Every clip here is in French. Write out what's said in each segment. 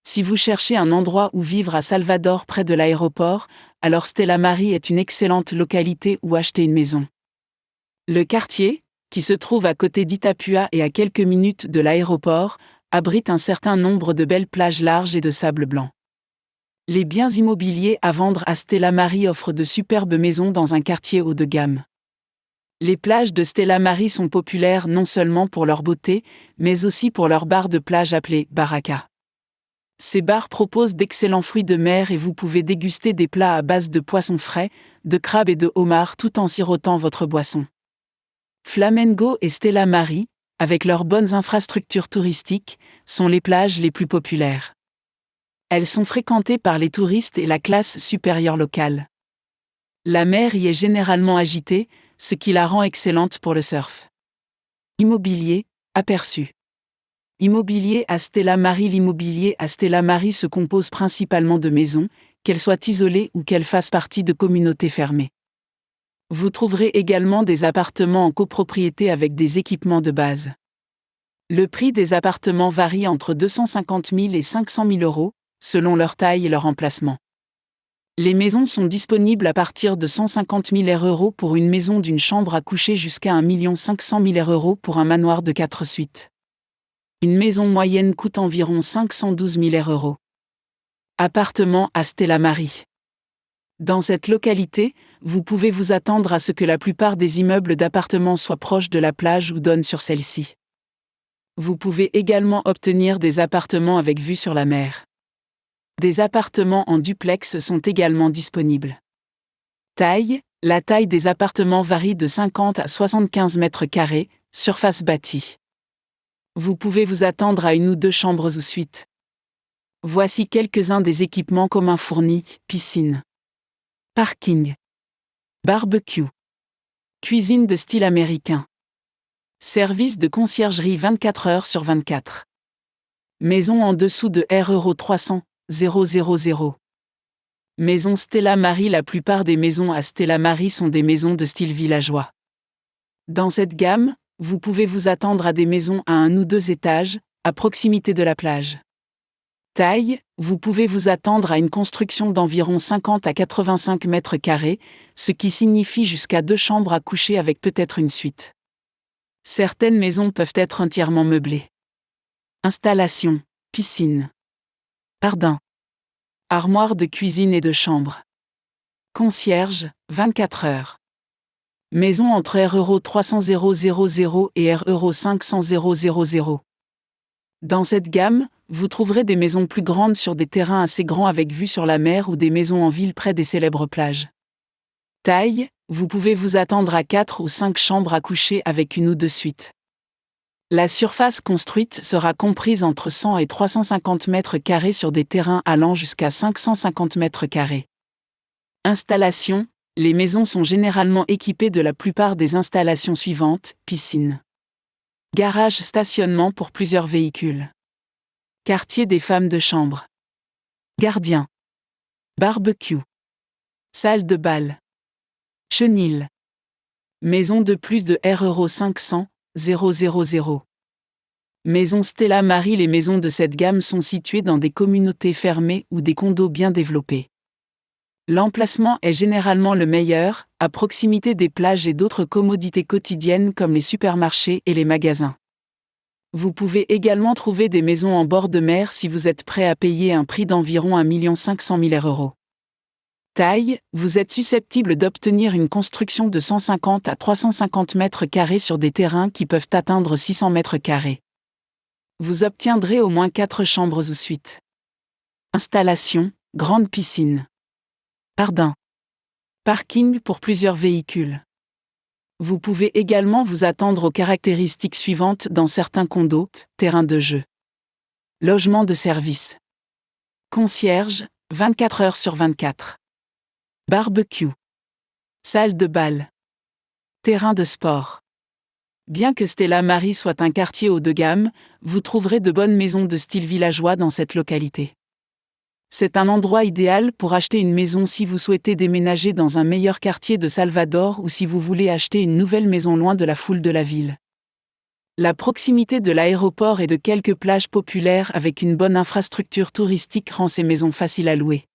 Si vous cherchez un endroit où vivre à Salvador près de l'aéroport, alors Stella Maris est une excellente localité où acheter une maison. Le quartier, qui se trouve à côté d'Itapúa et à quelques minutes de l'aéroport, abrite un certain nombre de belles plages larges et de sable blanc. Les biens immobiliers à vendre à Stella Maris offrent de superbes maisons dans un quartier haut de gamme. Les plages de Stella Maris sont populaires non seulement pour leur beauté, mais aussi pour leur bar de plage appelé Baraka. Ces bars proposent d'excellents fruits de mer et vous pouvez déguster des plats à base de poissons frais, de crabes et de homards tout en sirotant votre boisson. Flamengo et Stella Maris, avec leurs bonnes infrastructures touristiques, sont les plages les plus populaires. Elles sont fréquentées par les touristes et la classe supérieure locale. La mer y est généralement agitée, ce qui la rend excellente pour le surf. Immobilier, aperçu. Immobilier à Stella Maris. L'immobilier à Stella Maris se compose principalement de maisons, qu'elles soient isolées ou qu'elles fassent partie de communautés fermées. Vous trouverez également des appartements en copropriété avec des équipements de base. Le prix des appartements varie entre 250 000 et 500 000 euros, selon leur taille et leur emplacement. Les maisons sont disponibles à partir de 150 000 € pour une maison d'une chambre à coucher jusqu'à 1 500 000 € pour un manoir de 4 suites. Une maison moyenne coûte environ 512 000 €. Appartement à Stella Maris. Dans cette localité, vous pouvez vous attendre à ce que la plupart des immeubles d'appartements soient proches de la plage ou donnent sur celle-ci. Vous pouvez également obtenir des appartements avec vue sur la mer. Des appartements en duplex sont également disponibles. Taille, la taille des appartements varie de 50 à 75 mètres carrés, surface bâtie. Vous pouvez vous attendre à 1 ou 2 chambres ou suites. Voici quelques-uns des équipements communs fournis: piscine, parking, barbecue, cuisine de style américain, service de conciergerie 24 heures sur 24. Maison en dessous de R 300 000. Maison Stella Maris. La plupart des maisons à Stella Maris sont des maisons de style villageois. Dans cette gamme, vous pouvez vous attendre à des maisons à 1 ou 2 étages, à proximité de la plage. Taille, vous pouvez vous attendre à une construction d'environ 50 à 85 mètres carrés, ce qui signifie jusqu'à 2 chambres à coucher avec peut-être une suite. Certaines maisons peuvent être entièrement meublées. Installation, piscine, jardin, armoire de cuisine et de chambre. Concierge, 24 heures. Maison entre R 300 000 et R 500 000. Dans cette gamme, vous trouverez des maisons plus grandes sur des terrains assez grands avec vue sur la mer ou des maisons en ville près des célèbres plages. Taille, vous pouvez vous attendre à 4 ou 5 chambres à coucher avec 1 ou 2 suites. La surface construite sera comprise entre 100 et 350 mètres carrés sur des terrains allant jusqu'à 550 mètres carrés. Installation, les maisons sont généralement équipées de la plupart des installations suivantes: piscine, garage-stationnement pour plusieurs véhicules, quartier des femmes de chambre, gardien, barbecue, salle de bal, chenil, maison de plus de R 500 000. Maison Stella Maris. Les maisons de cette gamme sont situées dans des communautés fermées ou des condos bien développés. L'emplacement est généralement le meilleur, à proximité des plages et d'autres commodités quotidiennes comme les supermarchés et les magasins. Vous pouvez également trouver des maisons en bord de mer si vous êtes prêt à payer un prix d'environ 1 500 000 €. Taille, vous êtes susceptible d'obtenir une construction de 150 à 350 mètres carrés sur des terrains qui peuvent atteindre 600 mètres carrés. Vous obtiendrez au moins 4 chambres ou suites. Installation, grande piscine, jardin, parking pour plusieurs véhicules. Vous pouvez également vous attendre aux caractéristiques suivantes dans certains condos: terrain de jeu, logement de service, concierge, 24 heures sur 24, barbecue, salle de bal, terrain de sport. Bien que Stella Maris soit un quartier haut de gamme, vous trouverez de bonnes maisons de style villageois dans cette localité. C'est un endroit idéal pour acheter une maison si vous souhaitez déménager dans un meilleur quartier de Salvador ou si vous voulez acheter une nouvelle maison loin de la foule de la ville. La proximité de l'aéroport et de quelques plages populaires avec une bonne infrastructure touristique rend ces maisons faciles à louer.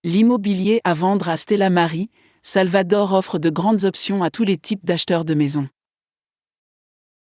L'immobilier à vendre à Stella Maris, Salvador offre de grandes options à tous les types d'acheteurs de maisons.